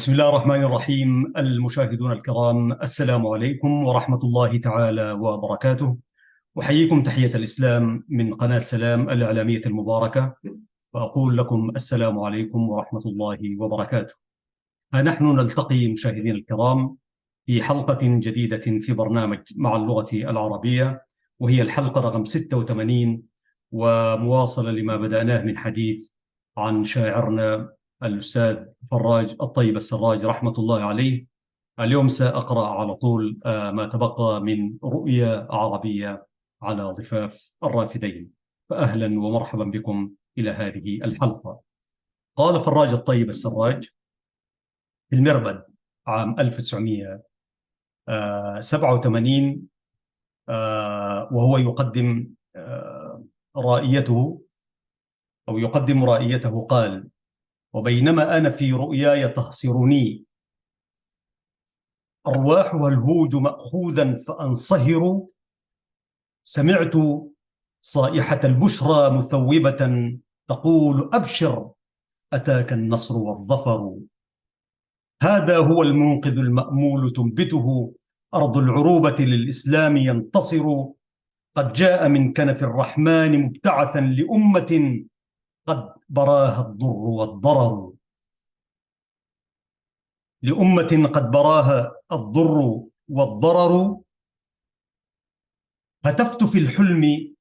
بسم الله الرحمن الرحيم. المشاهدون الكرام، السلام عليكم ورحمة الله تعالى وبركاته. أحييكم تحية الإسلام من قناة سلام الإعلامية المباركة، وأقول لكم السلام عليكم ورحمة الله وبركاته. نحن نلتقي مشاهدين الكرام في حلقة جديدة في برنامج مع اللغة العربية، وهي الحلقة رقم 86، ومواصلة لما بدأناه من حديث عن شاعرنا الأستاذ فراج الطيب السراج رحمة الله عليه. اليوم سأقرأ على طول ما تبقى من رؤية عربية على ضفاف الرافدين. فأهلا ومرحبا بكم إلى هذه الحلقة. قال فراج الطيب السراج في المربد عام 1987، وهو يقدم رائيته أو يقدم رائيته، قال: وبينما أنا في رؤياي تهصرني أرواحها الهوج مأخوذا فأنصهر، سمعت صائحة البشرى مثوبة تقول: أبشر، أتاك النصر والظفر. هذا هو المنقذ المأمول تنبته أرض العروبة للإسلام ينتصر. قد جاء من كنف الرحمن مبتعثا لأمة قد براها الضر والضرر، لأمة قد براها الضر والضرر. هتفت في الحلم: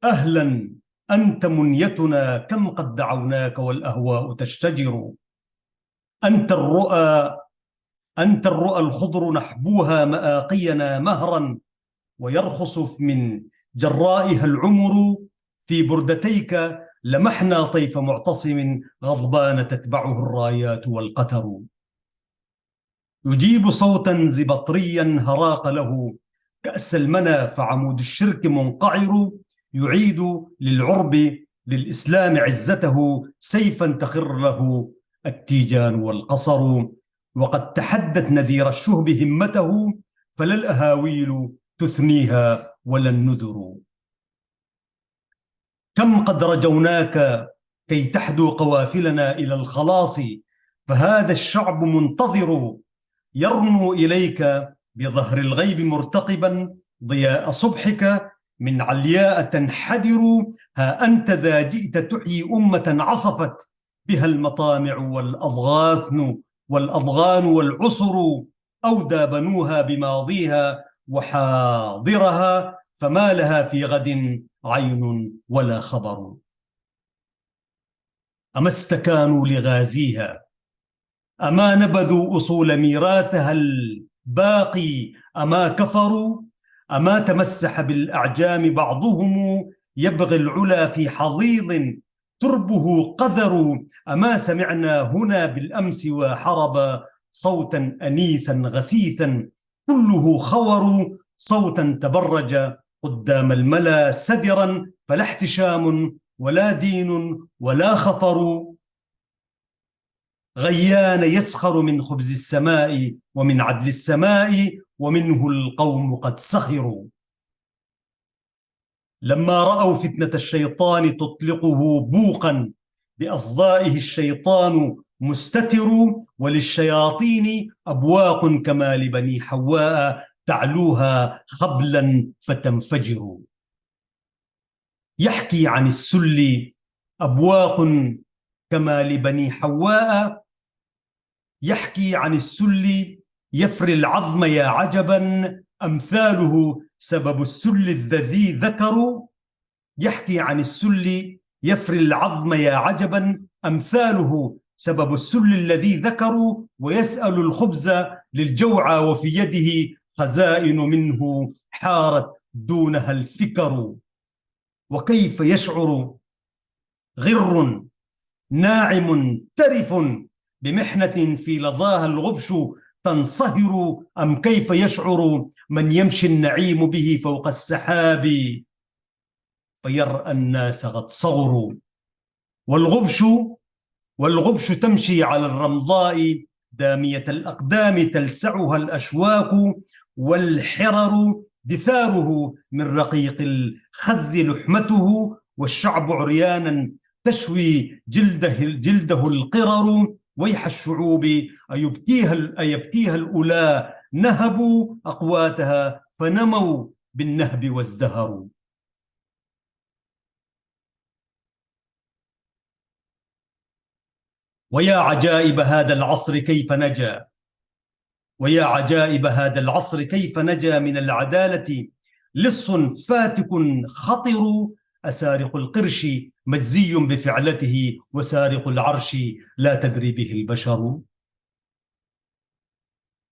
أهلا أنت منيتنا، كم قد دعوناك والأهواء تشتجر. أنت الرؤى، أنت الرؤى الخضر نحبوها مآقينا مهرا، ويرخص من جرائها العمر. في بردتيك لمحنا طيف معتصم غضبان تتبعه الرايات والقتر. يجيب صوتا زبطريا هراق له كأس المنى، فعمود الشرك منقعر. يعيد للعرب للإسلام عزته، سيفا تخر له التيجان والقصر. وقد تحدت نذير الشهب همته، فلا الأهاويل تثنيها ولا النذر. كم قد رجوناك كي تحدو قوافلنا إلى الخلاص، فهذا الشعب منتظر. يرنو إليك بظهر الغيب مرتقبا ضياء صبحك، من علياء تنحدر. ها أنت ذا جئت تحيي أمة عصفت بها المطامع والأضغان والعصر. أودى بنوها بماضيها وحاضرها، فما لها في غد عين ولا خبر. أما استكانوا لغازيها، أما نبذوا أصول ميراثها الباقي، أما كفروا، أما تمسح بالأعجام بعضهم يبغي العلا في حضيض تربه قذر. أما سمعنا هنا بالأمس وحرب صوتا أنيثا غثيثا كله خور، صوتا تبرج قدام الملا سدرا، فلا احتشام ولا دين ولا خفر. غيان يسخر من خبز السماء ومن عدل السماء، ومنه القوم قد سخروا. لما رأوا فتنة الشيطان تطلقه بوقا، بأصدائه الشيطان مستتر. وللشياطين أبواق كما لبني حواء، تعلوها خبلا فتنفجر. يحكي عن السل أبواق كما لبني حواء، يحكي عن السل يفري العظم يا عجبا، أمثاله سبب السل الذي ذكروا. يحكي عن السل يفري العظم يا عجبا، أمثاله سبب السل الذي ذكروا. ويسأل الخبز للجوعى وفي يده خزائن منه حارت دونها الفكر. وكيف يشعر غر ناعم ترف بمحنة في لظاها الغبش تنصهر، أم كيف يشعر من يمشي النعيم به فوق السحاب فيرأى الناس قد صغروا. والغبش تمشي على الرمضاء دامية الأقدام تلسعها الأشواك، والحرر دثاره من رقيق الخز لحمته، والشعب عريانا تشوي جلده القرر. ويح الشعوب أيبكيها الأولى نهبوا أقواتها فنموا بالنهب وازدهروا. ويا عجائب هذا العصر كيف نجا، ويا عجائب هذا العصر كيف نجا من العدالة لص فاتك خطر، أسارق القرش مجزي بفعلته وسارق العرش لا تدري به البشر.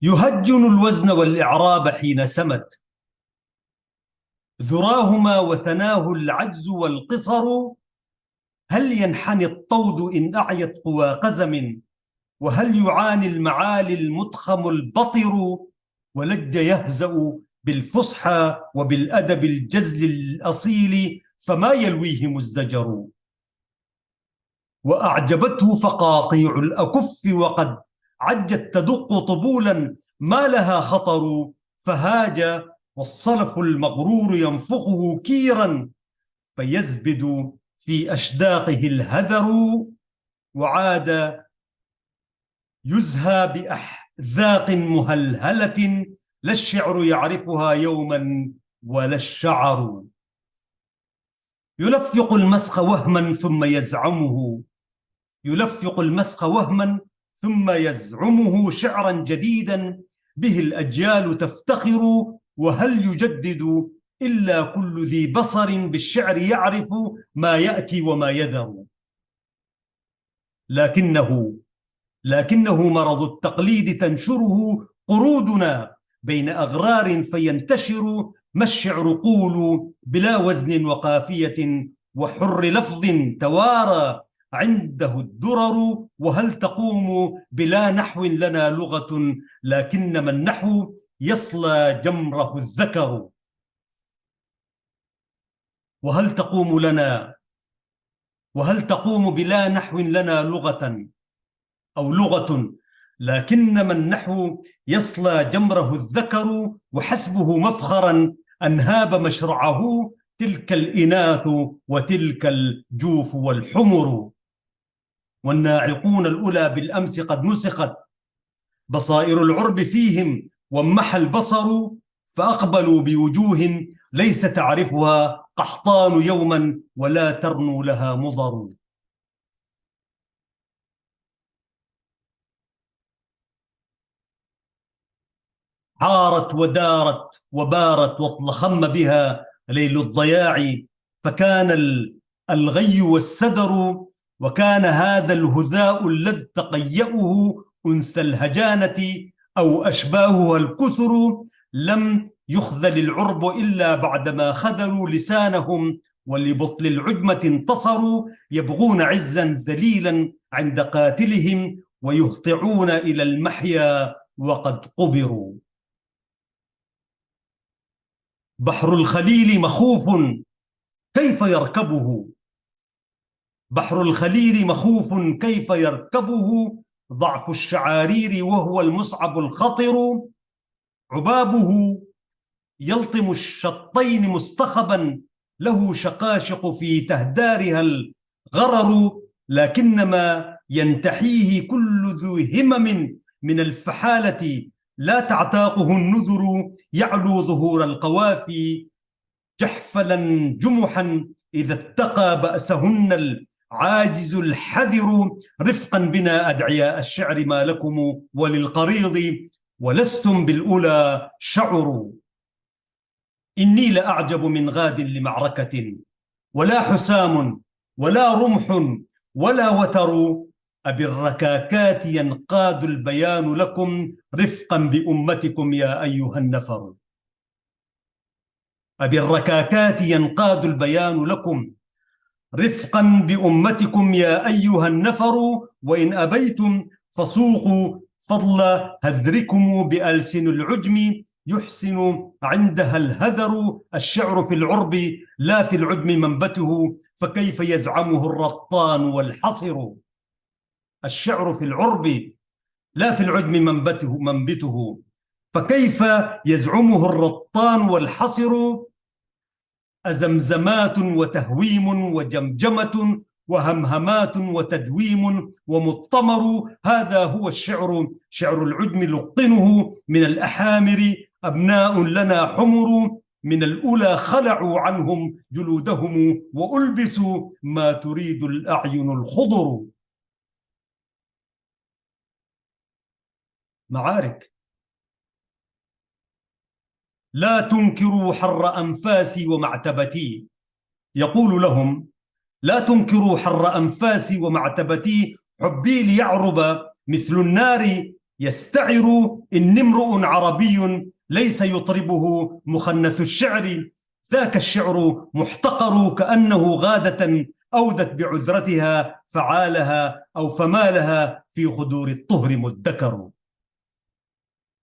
يهجن الوزن والإعراب حين سمت ذراهما وثناه العجز والقصر، هل ينحني الطود إن أعيت قوى قزم، وهل يعاني المعالي المضخم البطر، ولج يهزأ بالفصحى وبالأدب الجزل الأصيل فما يلويه مزدجر. وأعجبته فقاقيع الأكف وقد عجت تدق طبولا ما لها خطر، فهاج والصلف المغرور ينفخه كيرا فيزبد في أشداقه الهذر، وعاد يزهى بأحذاق مهلهلة لا الشعر يعرفها يوما ولا الشعر. يلفق المسخ وهما ثم يزعمه، يلفق المسخ وهما ثم يزعمه شعرا جديدا به الأجيال تفتخر، وهل يجدد إلا كل ذي بصر بالشعر يعرف ما يأتي وما يذر. لكنه مرض التقليد تنشره قرودنا بين أغرار فينتشر، ما الشعر قول بلا وزن وقافية وحر لفظ توارى عنده الدرر، وهل تقوم بلا نحو لنا لغة لكنما النحو يصلى جمره الذكر. وهل تقوم بلا نحو لنا لغة أو لغة لكنما النحو يصلى جمره الذكر، وحسبه مفخرا أن هاب مشرعه تلك الإناث وتلك الجوف والحمر. والناعقون الأولى بالأمس قد نسخت بصائر العرب فيهم وامحى البصر، فأقبلوا بوجوه ليس تعرفها قحطان يوما ولا ترنو لها مضر. حارت ودارت وبارت واطلخم بها ليل الضياع، فكان الغي والسدر، وكان هذا الهذاء الذي تقيأه أنثى الهجانة أو أشباهها الكثر. لم يخذل العرب إلا بعدما خذلوا لسانهم ولبطل العجمة انتصروا، يبغون عزا ذليلا عند قاتلهم ويهطعون إلى المحيا وقد قبروا. بحر الخليل مخوف كيف يركبه، بحر الخليل مخوف كيف يركبه، ضعف الشعارير وهو المصعب الخطر، عبابه يلطم الشطين مستخبا له شقاشق في تهدارها الغرر، لكنما ينتحيه كل ذو همم من الفحالة لا تعتاقه النذر، يعلو ظهور القوافي جحفلا جمحا إذا اتقى بأسهن العاجز الحذر، رفقا بنا أدعياء الشعر ما لكم وللقريض ولستم بالأولى شعر. إني لأعجب من غاد لمعركة ولا حسام ولا رمح ولا وتر، أبي الركاكات ينقاد البيان لكم رفقا بأمتكم يا أيها النفر. أبي الركاكات ينقاد البيان لكم رفقا بأمتكم يا أيها النفر، وإن أبيتم فسوقوا فضل هذركم بألسن العجم يحسن عندها الهذر. الشعر في العرب لا في العجم منبته فكيف يزعمه الرطان والحصر. الشعر في العرب لا في العجم منبته فكيف يزعمه الرطان والحصر. أزمزمات وتهويم وجمجمة وهمهمات وتدويم ومضطمر. هذا هو الشعر، شعر العجم لقنه من الأحامر أبناء لنا حمر، من الأولى خلعوا عنهم جلودهم وألبسوا ما تريد الأعين الخضر. معارك: لا تنكروا حر أنفاسي ومعتبتي. يقول لهم: لا تنكروا حر أنفاسي ومعتبتي، حبي ليعرب مثل النار يستعر، إن امرؤ عربي ليس يطربه مخنث الشعر. ذاك الشعر محتقر، كأنه غادة أودت بعذرتها فعالها أو فمالها في خدور الطهر مدكر.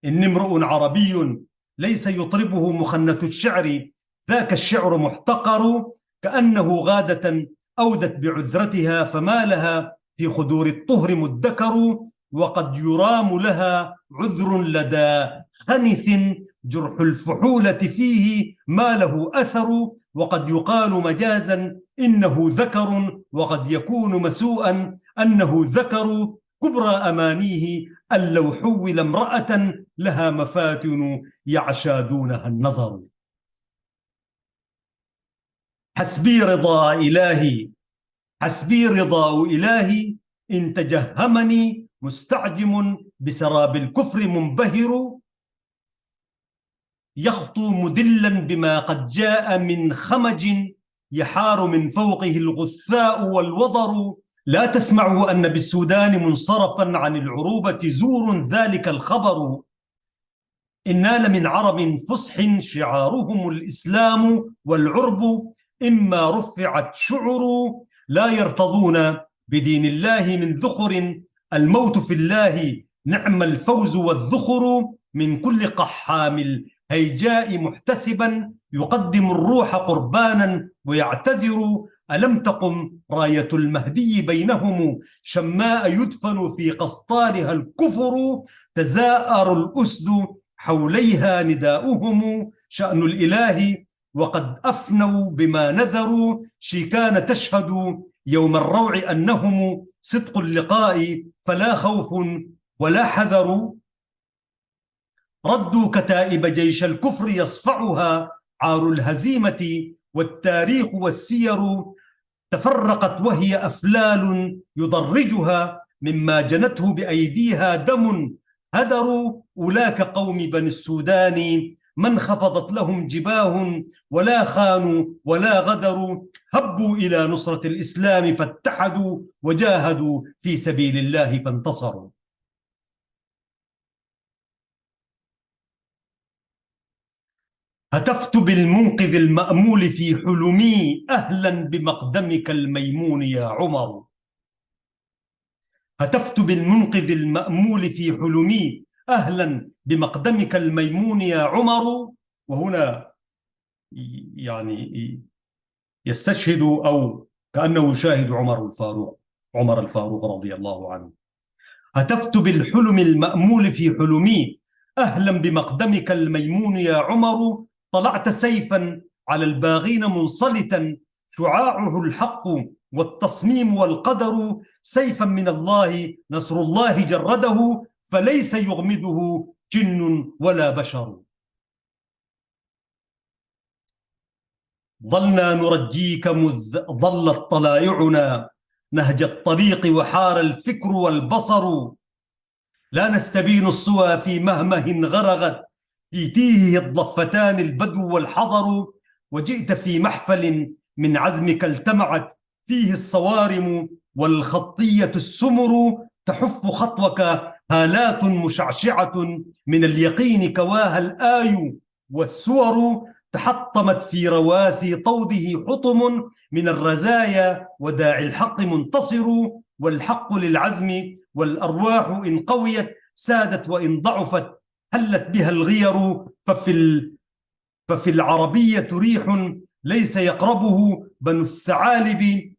إن امرؤ عربي ليس يطربه مخنث الشعر، ذاك الشعر محتقر، كأنه غادة أودت بعذرتها فمالها في خدور الطهر مدكر. وقد يرام لها عذر لدى خنث، جرح الفحولة فيه ما له أثر. وقد يقال مجازا إنه ذكر، وقد يكون مسوءا أنه ذكر. كبرى أمانيه أن لو حول امرأة لها مفاتن يعشى دونها النظر. حسبي رضا إلهي، حسبي رضا إلهي، إن تجهمني مستعجم بسراب الكفر منبهر. يخطو مدلا بما قد جاء من خمج، يحار من فوقه الغثاء والوضر. لا تسمعوا أن بالسودان منصرفا عن العروبة زور ذلك الخبر. إنا لمن عرب فصح شعارهم الإسلام والعرب، إما رفعت شعر لا يرتضون بدين الله من ذخر. الموت في الله نعم الفوز والذخر، من كل قحام الهيجاء محتسبا يقدم الروح قربانا ويعتذر. ألم تقم راية المهدي بينهم شماء يدفن في قسطارها الكفر. تزاءر الأسد حوليها نداؤهم شأن الإله، وقد أفنوا بما نذروا. شيكان تشهد يوم الروع أنهم صدق اللقاء، فلا خوف ولا حذر. ردوا كتائب جيش الكفر يصفعها عار الهزيمة، والتاريخ والسير تفرقت وهي أفلال يضرجها، مما جنته بأيديها دم هدروا. أولاك قوم بني السودان من خفضت لهم جباه، ولا خانوا ولا غدروا. هبوا إلى نصرة الإسلام فاتحدوا، وجاهدوا في سبيل الله فانتصروا. هتفت بالمنقذ المأمول في حلمي أهلا بمقدمك الميمون يا عمر. هتفت بالمنقذ المأمول في حلمي أهلا بمقدمك الميمون يا عمر. وهنا يعني يستشهد أو كأنه يشاهد عمر الفاروق رضي الله عنه. هتفت بالحلم المأمول في حلمي أهلا بمقدمك الميمون يا عمر. طلعت سيفا على الباغين منصلتا، شعاعه الحق والتصميم والقدر. سيفا من الله نصر الله جرده، فليس يغمده جن ولا بشر. ظلنا نرجيك مذ ظلت طلائعنا نهج الطريق وحار الفكر والبصر. لا نستبين الصوى في مهمه غرغت في تيهه الضفتان البدو والحضر. وجئت في محفل من عزمك التمعت فيه الصوارم والخطية السمر. تحف خطوك هالات مشعشعة من اليقين كواها الآي والسور. تحطمت في رواسي طوده حطم من الرزايا، وداعي الحق منتصر. والحق للعزم والأرواح إن قويت سادت، وإن ضعفت حلت بها الغير. ففي العربية ريح ليس يقربه بنو الثعالب،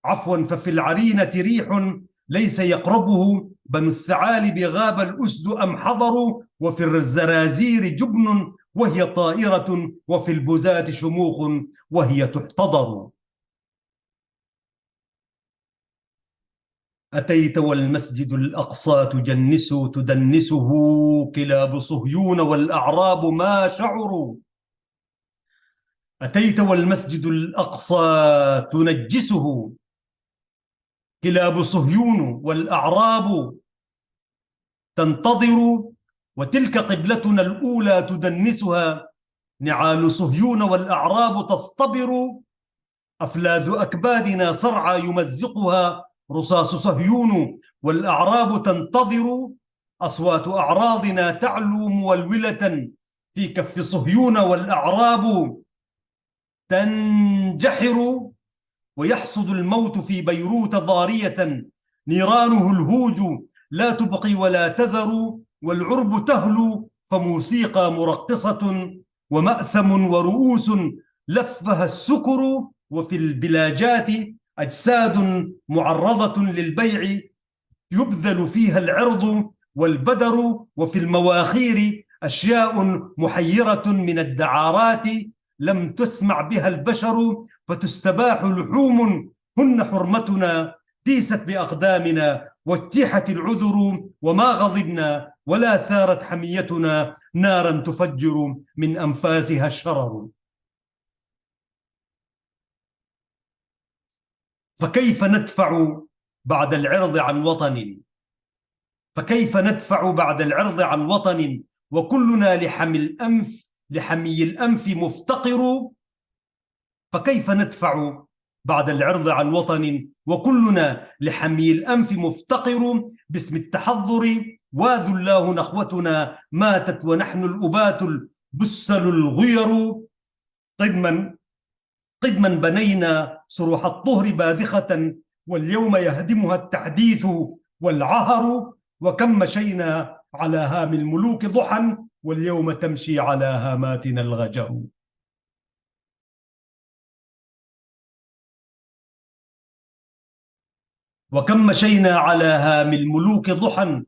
عفوا ففي العرينة ريح ليس يقربه بنو الثعالب. غاب الأسد أم حضروا، وفي الزرازير جبن وهي طائرة، وفي البزاة شموخ وهي تحتضر. أتيت والمسجد الأقصى تدنسه كلاب صهيون والأعراب ما شعروا. أتيت والمسجد الأقصى تنجسه كلاب صهيون والأعراب تنتظر، وتلك قبلتنا الأولى تدنسها نعال صهيون والأعراب تصطبر. أفلاد أكبادنا صرعى يمزقها رصاص صهيون والأعراب تنتظر. أصوات أعراضنا تعلو مولولة في كف صهيون والأعراب تنجحر. ويحصد الموت في بيروت ضارية نيرانه الهوج لا تبقي ولا تذر. والعرب تهلو فموسيقى مرقصة ومأثم ورؤوس لفها السكر. وفي البلاجات أجساد معرضة للبيع يبذل فيها العرض والبدر. وفي المواخير أشياء محيرة من الدعارات لم تسمع بها البشر فتستباح لحوم هن حرمتنا. ديست بأقدامنا واتيحت العذر وما غضبنا ولا ثارت حميتنا نارا تفجر من أنفاسها الشرر. فكيف ندفع بعد العرض عن وطن؟ فكيف ندفع بعد العرض عن وطن وكلنا لحمي الأنف مفتقر؟ فكيف ندفع بعد العرض عن وطن وكلنا لحمي الأنف مفتقر؟ باسم التحضر واذ الله نخوتنا ماتت ونحن الأبات البسل الغير. قدما بنينا صروح الطهر باذخة واليوم يهدمها التحديث والعهر. وكم مشينا على هام الملوك ضحى واليوم تمشي على هاماتنا الغجر. وكم مشينا على هام الملوك ضحى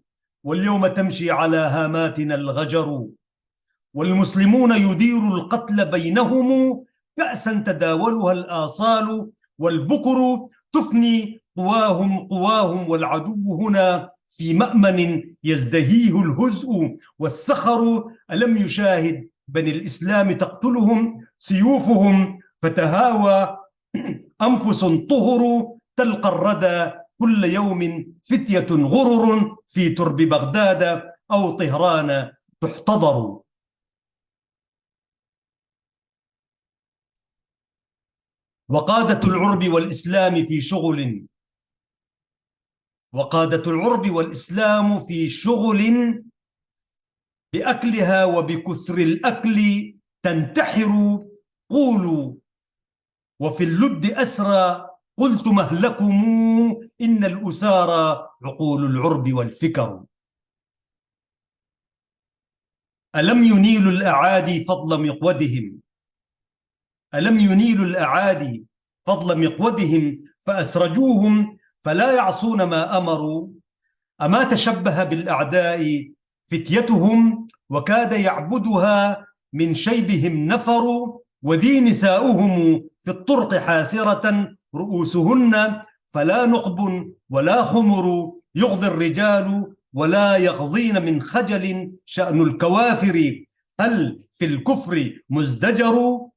واليوم تمشي على هاماتنا الغجر. والمسلمون يدير القتل بينهم كأسا تداولها الآصال والبكر تفني قواهم والعدو هنا في مأمن يزدهيه الهزء والسخر. ألم يشاهد بني الإسلام تقتلهم سيوفهم فتهاوى أنفس طهر. تلقى الردى كل يوم فتية غرر في ترب بغداد أو طهران تحتضر. وقادة العرب والإسلام في شغل بأكلها وبكثر الأكل تنتحر. قولوا وفي اللد أسرى قلت مهلكم إن الأسارى عقول العرب والفكر. ألم ينيل الأعادي فضل مقودهم فأسرجوهم فلا يعصون ما أمروا. أما تشبه بالأعداء فتيتهم وكاد يعبدها من شيبهم نفر. وذي نساؤهم في الطرق حاسرة رؤوسهن فلا نقب ولا خمر يغضي الرجال ولا يغضين من خجل شأن الكوافر. هل في الكفر مزدجر؟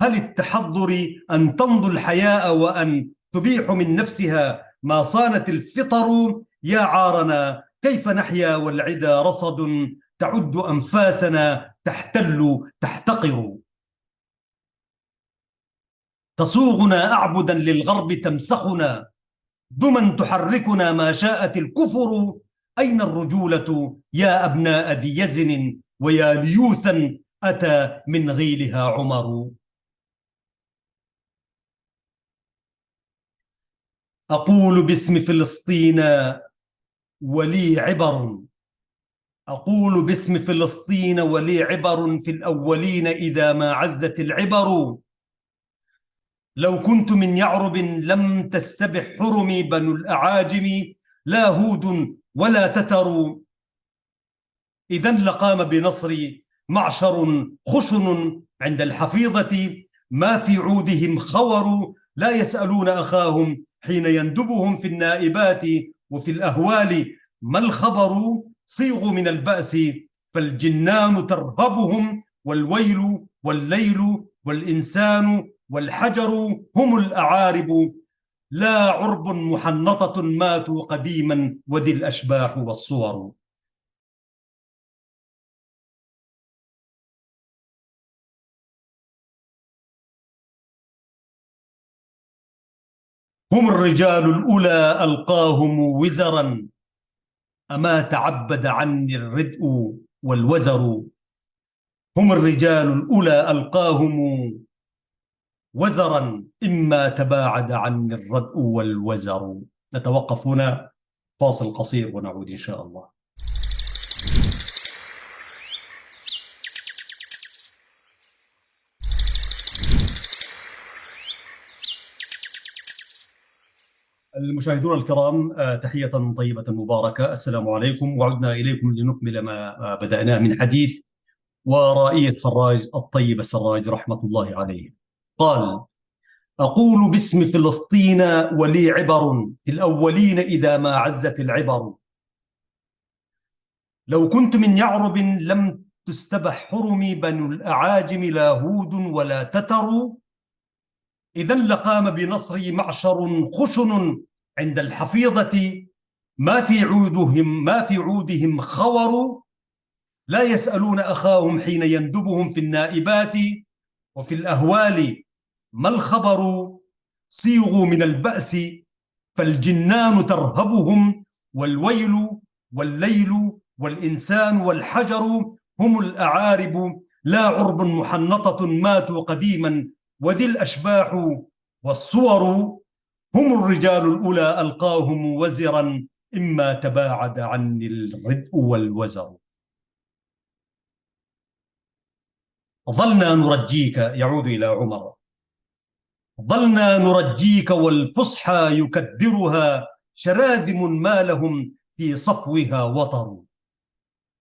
هل التحضر أن تمضي الحياء وأن تبيح من نفسها ما صانت الفطر؟ يا عارنا كيف نحيا والعدا رصد تعد أنفاسنا تحتقر. تصوغنا أعبدا للغرب تمسخنا دما تحركنا ما شاءت الكفر. أين الرجولة يا أبناء ذي يزن ويا ليوثا أتى من غيلها عمر. أقول باسم فلسطين ولي عبر في الأولين إذا ما عزت العبر. لو كنت من يعرب لم تستبح حرمي بنو الأعاجم لا هود ولا تتر. إذن لقام بنصري معشر خشن عند الحفيظة ما في عودهم خور. لا يسألون أخاهم حين يندبهم في النائبات وفي الأهوال ما الخبر صيغوا من البأس فالجنان ترهبهم والويل والليل والإنسان والحجر هم الأعارب لا عرب محنطة ماتوا قديما وذي الأشباح والصور. هم الرجال الأولى ألقاهم وزرا أما تعبد عني الردء والوزر. هم الرجال الأولى ألقاهم وزرا إما تباعد عني الردء والوزر. نتوقف هنا، فاصل قصير ونعود إن شاء الله. المشاهدون الكرام، تحية طيبة مباركة، السلام عليكم، وعدنا إليكم لنكمل ما بدأناه من حديث ورائية فراج الطيب السراج رحمة الله عليه. قال: أقول باسم فلسطين ولي عبر في الأولين إذا ما عزت العبر. لو كنت من يعرب لم تستبح حرمي بنو الأعاجم لا هود ولا تتر. إذا لقام بنصري معشر خشن عند الحفيظة ما في عودهم خور. لا يسألون أخاهم حين يندبهم في النائبات وفي الأهوال ما الخبر صيغوا من البأس فالجنان ترهبهم والويل والليل والإنسان والحجر هم الأعارب لا عرب محنطة ماتوا قديما وذي الأشباح والصور. هم الرجال الأولى ألقاهم وزرا إما تباعد عني الردء والوزر. ظلنا نرجيك، يعود إلى عمر، ظلنا نرجيك والفصحى يكدرها شراذم ما لهم في صفوها وطر.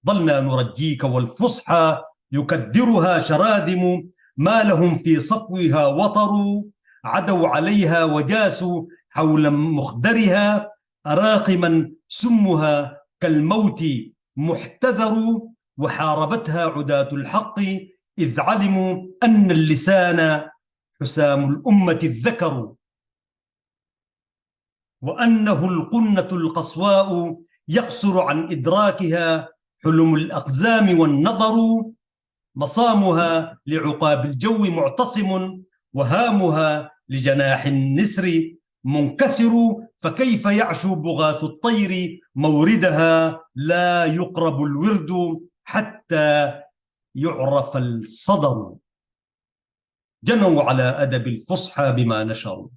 ظلنا نرجيك والفصحى يكدرها شراذم ما لهم في صفوها وطر. عدوا عليها وجاسوا حول مخدرها أراقما سمها كالموت محتذر. وحاربتها عداة الحق إذ علموا أن اللسان حسام الأمة الذكر وأنه القنة القصواء يقصر عن إدراكها حلم الأقزام والنظر. مصامها لعقاب الجو معتصم وهامها لجناح النسر منكسر. فكيف يعشو بغاة الطير موردها لا يقرب الورد حتى يعرف الصدر. جنوا على أدب الفصحى بما نشروا،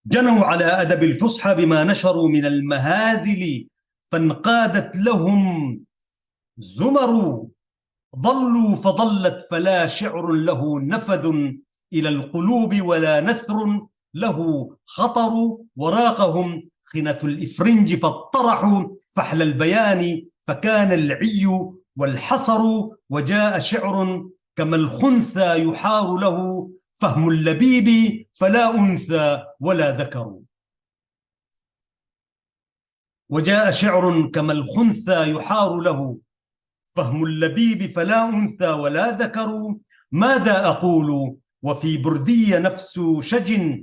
جنوا على أدب الفصحى بما نشروا من المهازل فانقادت لهم زمر. ضلوا فضلت فلا شعر له نفذ إلى القلوب ولا نثر له خطر. وراقهم خنث الإفرنج فاطرحوا فحل البيان فكان العي والحصر. وجاء شعر كما الخنثى يحار له فهم اللبيب فلا أنثى ولا ذكر. وجاء شعر كما الخنثى يحار له فهم اللبيب فلا أنثى ولا ذكر. ماذا أقول وفي بردي نفس شج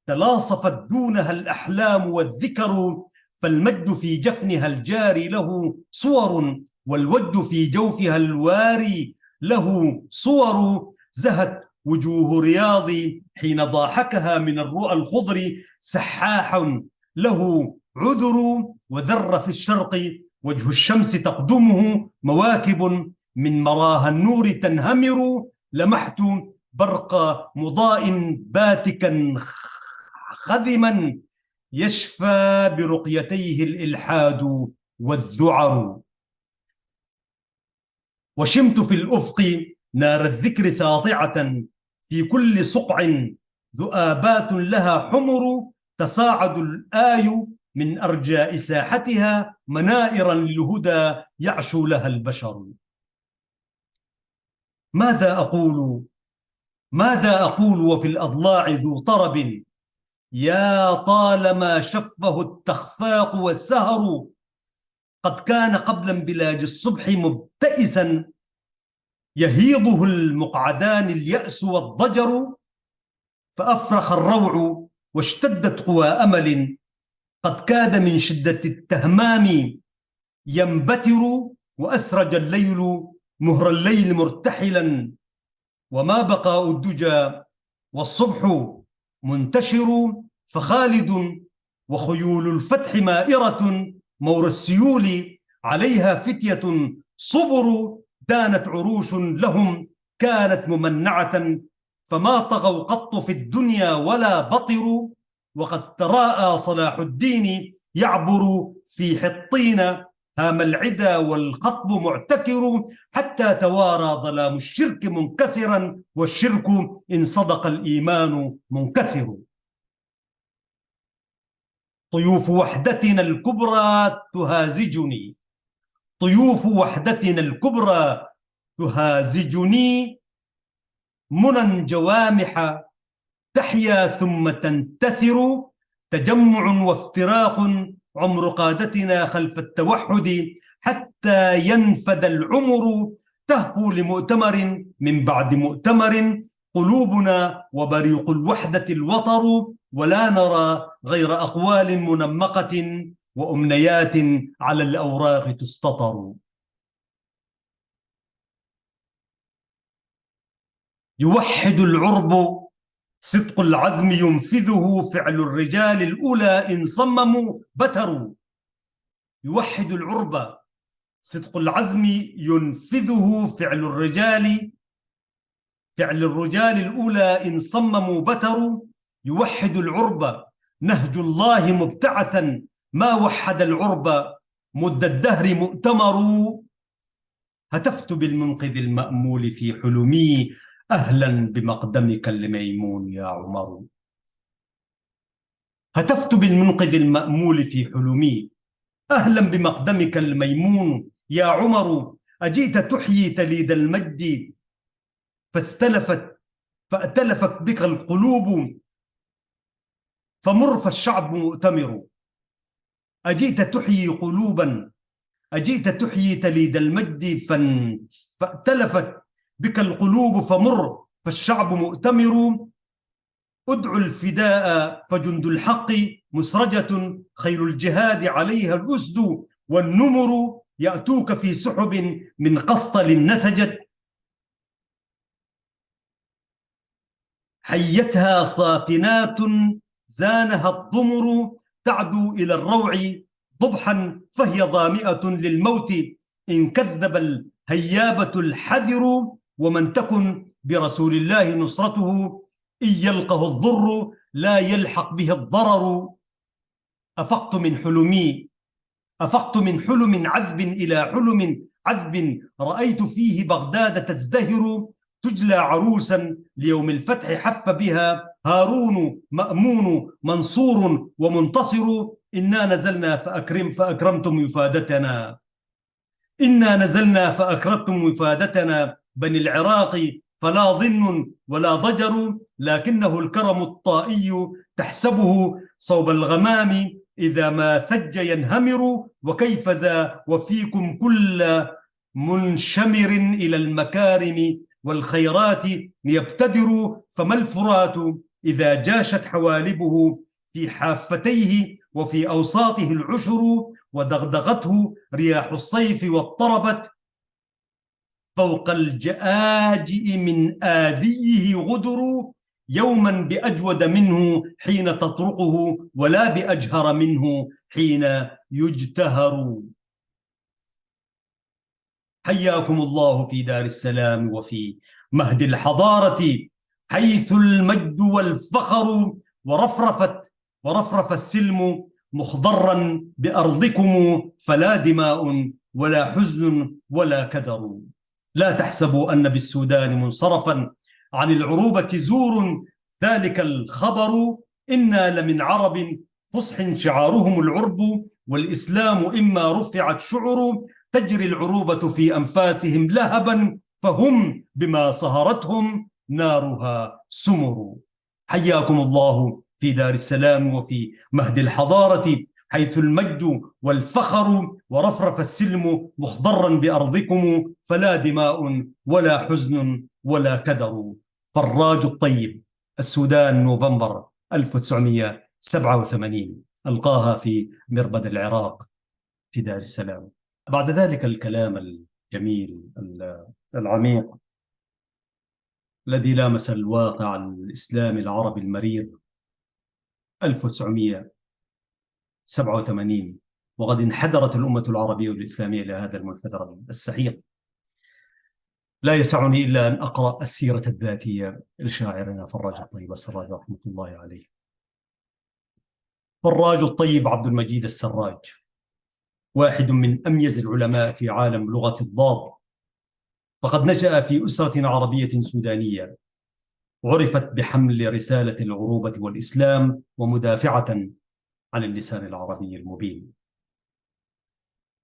تلاصفت دونها الأحلام والذكر. فالمجد في جفنها الجاري له صور والود في جوفها الواري له صور. زهت وجوه رياضي حين ضاحكها من الرؤى الخضر سحاح له عذر. وذر في الشرق وجه الشمس تقدمه مواكب من مراها النور تنهمر. لمحت برق مضاء باتكا خذما يشفى برقيتيه الإلحاد والذعر. وشمت في الأفق نار الذكر ساطعة في كل صقع ذؤابات لها حمر. تصاعد الآي من أرجاء ساحتها منائرا للهدى يعشو لها البشر. ماذا أقول وفي الأضلاع ذو طرب يا طالما شفه التخفاق والسهر، قد كان قبل انبلاج الصبح مبتئسا، يهيضه المقعدان اليأس والضجر، فأفرخ الروع واشتدت قوى أمل، قد كاد من شدة التهمام ينبتر، وأسرج الليل مهر الليل مرتحلا، وما بقاء الدجى والصبح منتشر، فخالد وخيول الفتح مائرة مور السيول، عليها فتية صبر، دانت عروش لهم كانت ممنعة، فما طغوا قط في الدنيا ولا بطروا، وقد تراءى صلاح الدين يعبر في حطين، هام العدا والخطب معتكر، حتى توارى ظلام الشرك منكسرا، والشرك إن صدق الإيمان منكسر. طيوف وحدتنا الكبرى تهازجني، طيوف وحدتنا الكبرى تهازجني، منى جوامح تحيا ثم تنتثر، تجمع وافتراق عمر قادتنا خلف التوحد، حتى ينفد العمر، تهفو لمؤتمر من بعد مؤتمر، قلوبنا وبريق الوحدة الوطر، ولا نرى غير أقوال منمقة وأمنيات على الأوراق تستطر. يوحد العرب صدق العزم ينفذه، فعل الرجال الأولى إن صمموا بتروا. يوحد العرب صدق العزم ينفذه، فعل الرجال الأولى إن صمموا بتروا. يوحد العرب نهج الله مبتعثا، ما وحد العرب مد الدهر مؤتمر. هتفت بالمنقذ المأمول في حلمي، أهلا بمقدمك الميمون يا عمر. هتفت بالمنقذ المأمول في حلمي، أهلا بمقدمك الميمون يا عمر. أجئت تحيي تليد المجد فأتلفت بك القلوب، فمر فالشعب مؤتمر. أجئت تحيي قلوبا، أجئت تحيي تليد المجد فأتلفت بك القلوب، فمر فالشعب مؤتمر. ادعوا الفداء فجند الحق مسرجة، خير الجهاد عليها الأسد والنمر، يأتوك في سحب من قسطل نسجت، حيتها صافنات زانها الضمر، تعدو إلى الروع ضبحا فهي ظامئة للموت، إن كذب الهيابة الحذر، ومن تكن برسول الله نصرته، إن يلقه الضر لا يلحق به الضرر. أفقت من حلم عذب إلى حلم عذب، رأيت فيه بغداد تزدهر، تجلى عروسا ليوم الفتح حف بها هارون مأمون منصور ومنتصر. إنا نزلنا فأكرمتم وفادتنا، إنا نزلنا فأكرمتم وفادتنا، بني العراق فلا ظن ولا ضجر، لكنه الكرم الطائي تحسبه صوب الغمام، إذا ما ثج ينهمر، وكيف ذا وفيكم كل منشمر إلى المكارم والخيرات يبتدر، فما الفرات إذا جاشت حوالبه في حافتيه، وفي أوساطه العشر، ودغدغته رياح الصيف واضطربت، فوق الجآجئ من آذيه غدر، يوما بأجود منه حين تطرقه، ولا بأجهر منه حين يجتهر. حياكم الله في دار السلام وفي مهد الحضارة، حيث المجد والفخر، ورفرف السلم مخضرا بأرضكم، فلا دماء ولا حزن ولا كدر. لا تحسبوا أن بالسودان منصرفا عن العروبة زور، ذلك الخبر إنا لمن عرب فصح شعارهم العرب، والإسلام إما رفعت شعر، تجري العروبة في أنفاسهم لهبا، فهم بما صهرتهم نارها سمر. حياكم الله في دار السلام وفي مهد الحضارة، حيث المجد والفخر ورفرف السلم مخضرا بأرضكم، فلا دماء ولا حزن ولا كدر. فراج الطيب، السودان، نوفمبر 1987. ألقاها في مربد العراق في دار السلام. بعد ذلك الكلام الجميل العميق الذي لامس الواقع الإسلامي العربي المرير. 1987 وقد انحدرت الأمة العربية والإسلامية إلى هذا المنحدر السحيق. لا يسعني إلا أن أقرأ السيرة الذاتية لشاعرنا فراج الطيب السراج رحمة الله عليه. فراج الطيب عبد المجيد السراج واحد من أميز العلماء في عالم لغة الضاد، فقد نشأ في أسرة عربية سودانية عرفت بحمل رسالة العروبة والإسلام ومدافعة عن اللسان العربي المبين.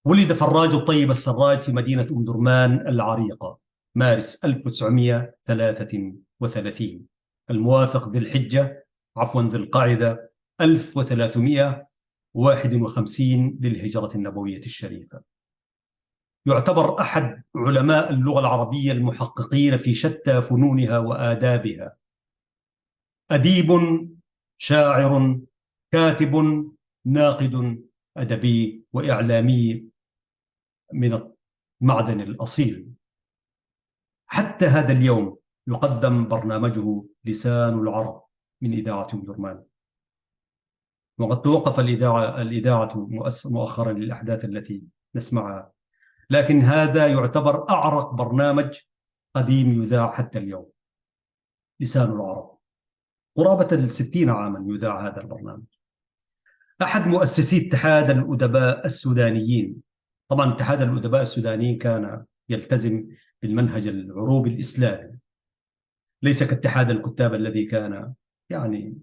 ولد فراج الطيب السراج في مدينة أم درمان العريقة مارس 1933 الموافق ذي القعدة 1351 للهجرة النبوية الشريفة. يعتبر أحد علماء اللغة العربية المحققين في شتى فنونها وآدابها. أديب، شاعر، كاتب، ناقد أدبي وإعلامي من المعدن الأصيل. حتى هذا اليوم يقدم برنامجه لسان العرب من إذاعة أم درمان، وقد توقف الإذاعة مؤخرا للأحداث التي نسمعها، لكن هذا يعتبر أعرق برنامج قديم يذاع حتى اليوم. لسان العرب قرابة 60 عاما يذاع هذا البرنامج. أحد مؤسسي اتحاد الأدباء السودانيين. طبعا اتحاد الأدباء السودانيين كان يلتزم بالمنهج العروبي الإسلامي، ليس كاتحاد الكتاب الذي كان يعني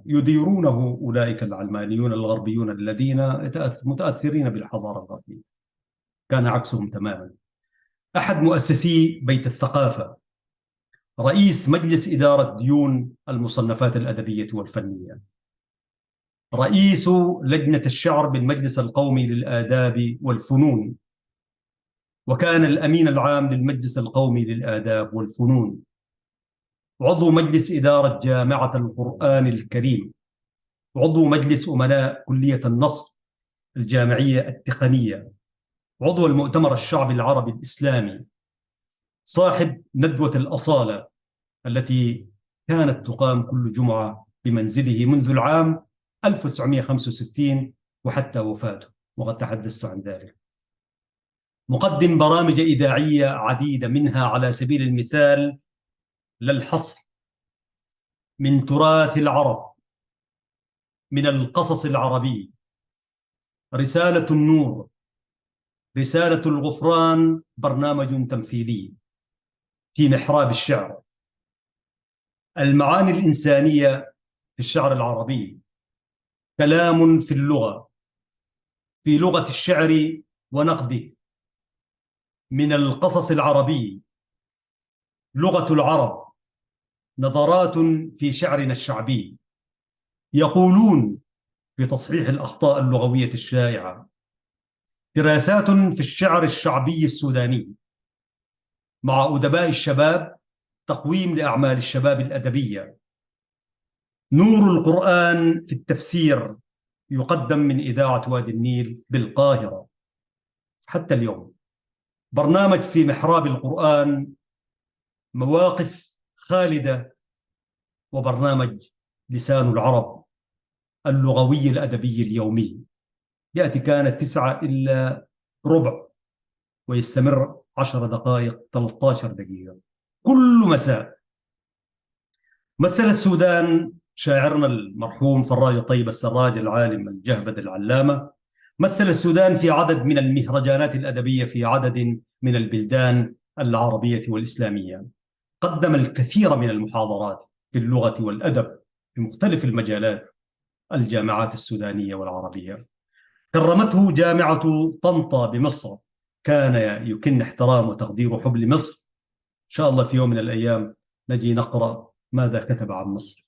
يديرونه أولئك العلمانيون الغربيون الذين متأثرين بالحضارة الغربية. كان عكسهم تماما. أحد مؤسسي بيت الثقافة، رئيس مجلس إدارة ديون المصنفات الأدبية والفنية، رئيس لجنة الشعر بالمجلس القومي للآداب والفنون، وكان الأمين العام للمجلس القومي للآداب والفنون، عضو مجلس إدارة جامعة القرآن الكريم، عضو مجلس أمناء كلية النصر الجامعية التقنية، عضو المؤتمر الشعبي العربي الإسلامي، صاحب ندوة الأصالة التي كانت تقام كل جمعة بمنزله منذ العام 1965 وحتى وفاته، وقد تحدثت عن ذلك. مقدم برامج إذاعية عديدة، منها على سبيل المثال للحصر من تراث العرب، من القصص العربي، رسالة النور، رسالة الغفران، برنامج تمثيلي، في محراب الشعر، المعاني الإنسانية في الشعر العربي، كلام في اللغة، في لغة الشعر ونقده، من القصص العربي، لغة العرب، نظرات في شعرنا الشعبي، يقولون بتصحيح الأخطاء اللغوية الشائعة، دراسات في الشعر الشعبي السوداني مع أدباء الشباب، تقويم لأعمال الشباب الأدبية، نور القرآن في التفسير يقدم من إذاعة وادي النيل بالقاهرة حتى اليوم، برنامج في محراب القرآن، مواقف خالدة، وبرنامج لسان العرب اللغوي الأدبي اليومي يأتي كان 9 إلا ربع ويستمر 10 دقائق 13 دقيقة كل مساء. مثل السودان شاعرنا المرحوم فراج الطيب السراج العالم الجهبذ العلامة، مثل السودان في عدد من المهرجانات الأدبية في عدد من البلدان العربية والإسلامية، قدم الكثير من المحاضرات في اللغة والأدب في مختلف المجالات الجامعات السودانية والعربية. كرمته جامعة طنطا بمصر، كان يكن احترام وتقدير حب لمصر. إن شاء الله في يوم من الأيام نجي نقرأ ماذا كتب عن مصر.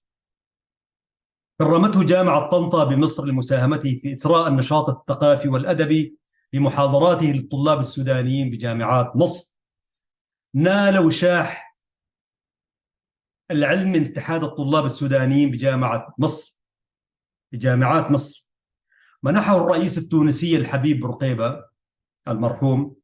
كرمته جامعة طنطا بمصر لمساهمته في إثراء النشاط الثقافي والأدبي بمحاضراته للطلاب السودانيين بجامعات مصر. نال وشاح العلم من اتحاد الطلاب السودانيين بجامعات مصر. منحه الرئيس التونسي الحبيب بورقيبة المرحوم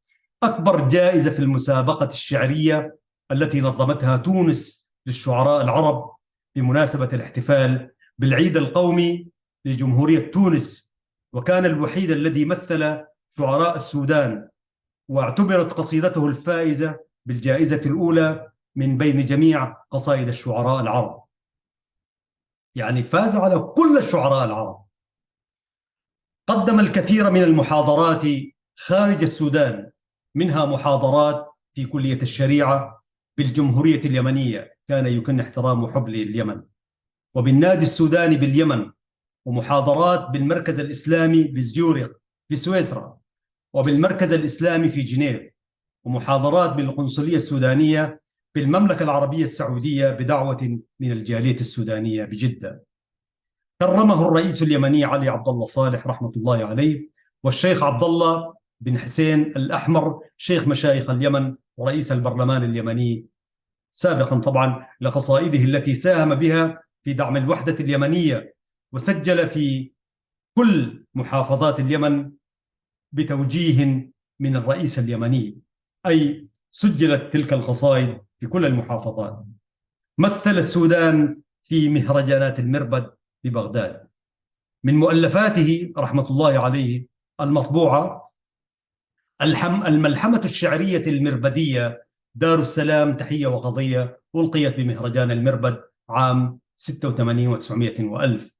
أكبر جائزة في المسابقة الشعرية التي نظمتها تونس للشعراء العرب بمناسبة الاحتفال بالعيد القومي لجمهورية تونس، وكان الوحيد الذي مثل شعراء السودان، واعتبرت قصيدته الفائزة بالجائزة الأولى من بين جميع قصائد الشعراء العرب، يعني فاز على كل الشعراء العرب. قدم الكثير من المحاضرات خارج السودان، منها محاضرات في كلية الشريعة بالجمهورية اليمنية، كان يكن احترام وحب لليمن، وبالنادي السوداني باليمن، ومحاضرات بالمركز الإسلامي بزيورخ في سويسرا، وبالمركز الإسلامي في جنيف، ومحاضرات بالقنصلية السودانية بالمملكة العربية السعودية بدعوة من الجالية السودانية بجدة. كرمه الرئيس اليمني علي عبد الله صالح رحمة الله عليه، والشيخ عبد الله بن حسين الأحمر شيخ مشايخ اليمن ورئيس البرلمان اليمني سابقا طبعا، لقصائده التي ساهم بها في دعم الوحدة اليمنية، وسجل في كل محافظات اليمن بتوجيه من الرئيس اليمني، أي سجلت تلك القصائد في كل المحافظات. مثل السودان في مهرجانات المربد ببغداد. من مؤلفاته رحمة الله عليه المطبوعة الملحمة الشعرية المربدية دار السلام تحية وقضية، ألقيت بمهرجان المربد عام 86 و900 وألف.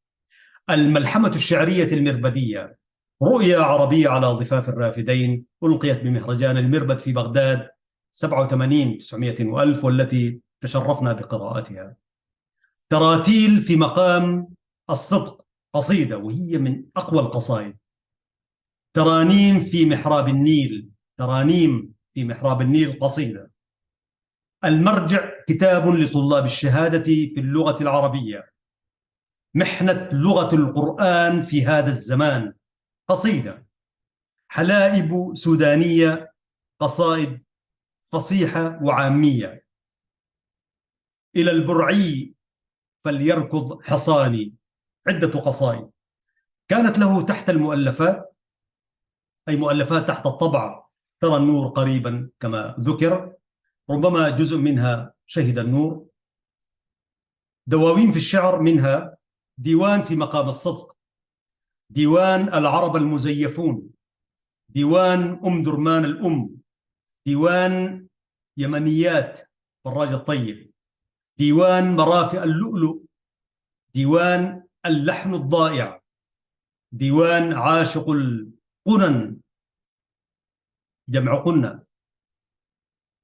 الملحمة الشعرية المربدية رؤيا عربية على ضفاف الرافدين، ألقيت بمهرجان المربد في بغداد 87 900 وألف، والتي تشرفنا بقراءتها. تراتيل في مقام الصدق قصيدة وهي من أقوى القصائد. ترانيم في محراب النيل قصيدة. المرجع كتاب لطلاب الشهادة في اللغة العربية. محنة لغة القرآن في هذا الزمان قصيدة. حلائب سودانية قصائد فصيحة وعامية. إلى البرعي فليركض حصاني، عدة قصائد. كانت له تحت المؤلفات، أي مؤلفات تحت الطبع، ترى النور قريبا كما ذكر، ربما جزء منها شهد النور. دواوين في الشعر، منها ديوان في مقام الصدق، ديوان العرب المزيفون، ديوان درمان الأم، ديوان يمنيات فراج الطيب، ديوان مرافئ اللؤلؤ، ديوان اللحن الضائع، ديوان عاشق القنن جمع قنة،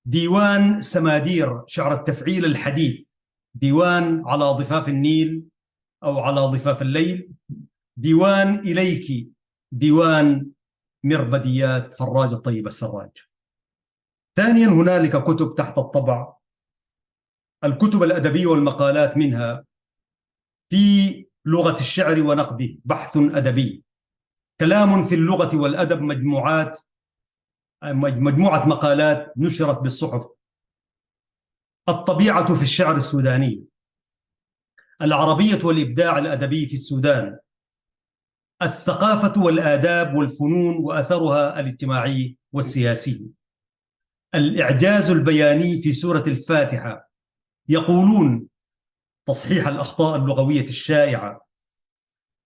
ديوان سمادير شعر التفعيل الحديث، ديوان على ضفاف النيل أو على ضفاف الليل، ديوان إليك، ديوان مربديات فراج الطيب السراج. ثانيا هنالك كتب تحت الطبع، الكتب الأدبية والمقالات، منها في لغة الشعر ونقده بحث أدبي، كلام في اللغة والأدب، مجموعة مقالات نشرت بالصحف. الطبيعة في الشعر السوداني، العربية والإبداع الأدبي في السودان، الثقافة والآداب والفنون وأثرها الاجتماعي والسياسي، الإعجاز البياني في سورة الفاتحة، يقولون تصحيح الأخطاء اللغوية الشائعة،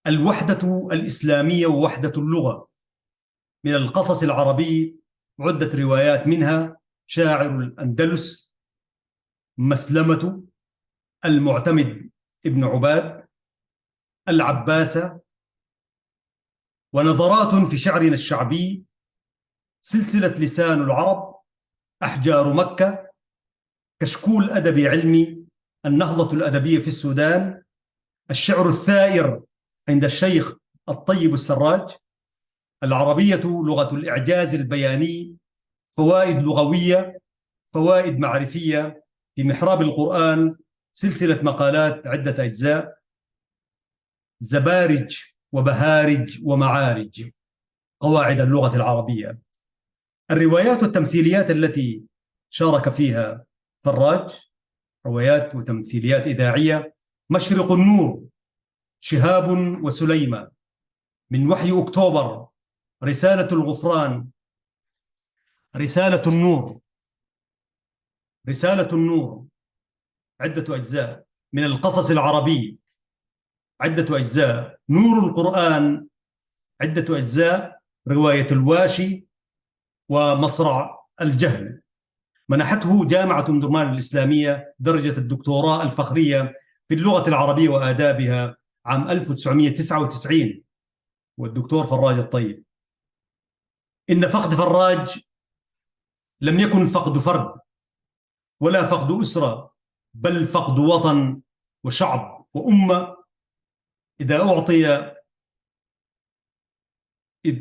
الوحدة الإسلامية ووحدة اللغة. من القصص العربي عدة روايات، منها شاعر الأندلس مسلمة، المعتمد ابن عباد، العباسة، ونظرات في شعرنا الشعبي، سلسلة لسان العرب، أحجار مكة، كشكول أدبي علمي، النهضة الأدبية في السودان، الشعر الثائر عند الشيخ الطيب السراج، العربية لغة الإعجاز البياني، فوائد لغوية، فوائد معرفية، في محراب القرآن، سلسلة مقالات عدة أجزاء. زبارج وبهارج ومعارج، قواعد اللغة العربية. الروايات والتمثيليات التي شارك فيها فراج، روايات وتمثيليات إذاعية: مشرق النور، شهاب وسليمة، من وحي أكتوبر، رسالة الغفران، رسالة النور، رسالة النور، عدة أجزاء، من القصص العربي عدة أجزاء، نور القرآن عدة أجزاء، رواية الواشي، ومصرع الجهل. منحته جامعة درمان الإسلامية درجة الدكتوراه الفخرية في اللغة العربية وآدابها عام 1999، والدكتور فراج الطيب. إن فقد فراج لم يكن فقد فرد ولا فقد أسرة، بل فقد وطن وشعب وأمة. إذ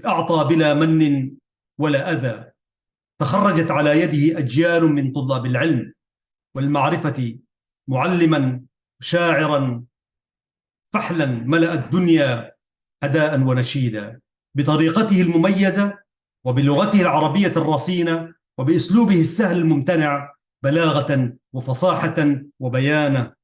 أعطى بلا من ولا أذى، تخرجت على يده أجيال من طلاب العلم والمعرفة، معلما شاعرا فحلا ملأ الدنيا أداء ونشيدا، بطريقته المميزة وبلغته العربية الرصينة وبأسلوبه السهل الممتنع، بلاغة وفصاحة وبيانة،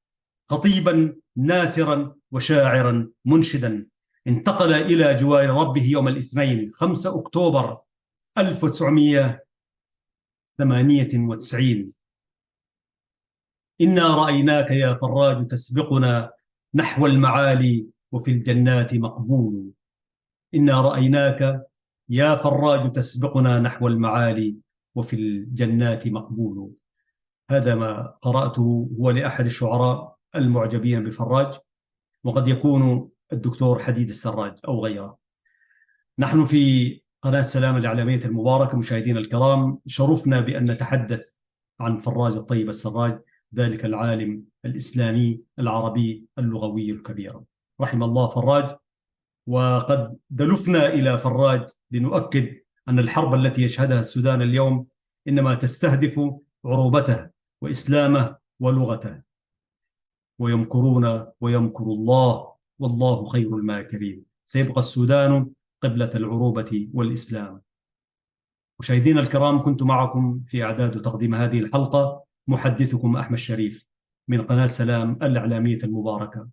خطيبا ناثرا وشاعرا منشدا. انتقل إلى جوار ربه يوم الاثنين 5 أكتوبر 1998. إنا رأيناك يا فراج تسبقنا نحو المعالي وفي الجنات مقبول. إنا رأيناك يا فراج تسبقنا نحو المعالي وفي الجنات مقبول. هذا ما قرأته هو لأحد الشعراء المعجبين بفراج، وقد يكون الدكتور حديد السراج أو غيره. نحن في قناة سلام الإعلامية المباركة مشاهدينا الكرام شرفنا بأن نتحدث عن فراج الطيب السراج، ذلك العالم الإسلامي العربي اللغوي الكبير، رحم الله فراج. وقد دلفنا إلى فراج لنؤكد أن الحرب التي يشهدها السودان اليوم إنما تستهدف عروبته وإسلامه ولغته، ويمكرون ويمكر الله والله خير الماكرين. سيبقى السودان قبلة العروبة والإسلام. مشاهدينا الكرام، كنت معكم في إعداد وتقديم هذه الحلقة محدثكم أحمد شريف من قناة سلام الإعلامية المباركة.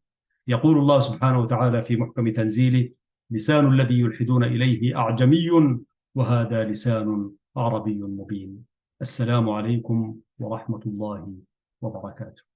يقول الله سبحانه وتعالى في محكم تنزيله: لسان الذي يلحدون إليه أعجمي وهذا لسان عربي مبين. السلام عليكم ورحمة الله وبركاته.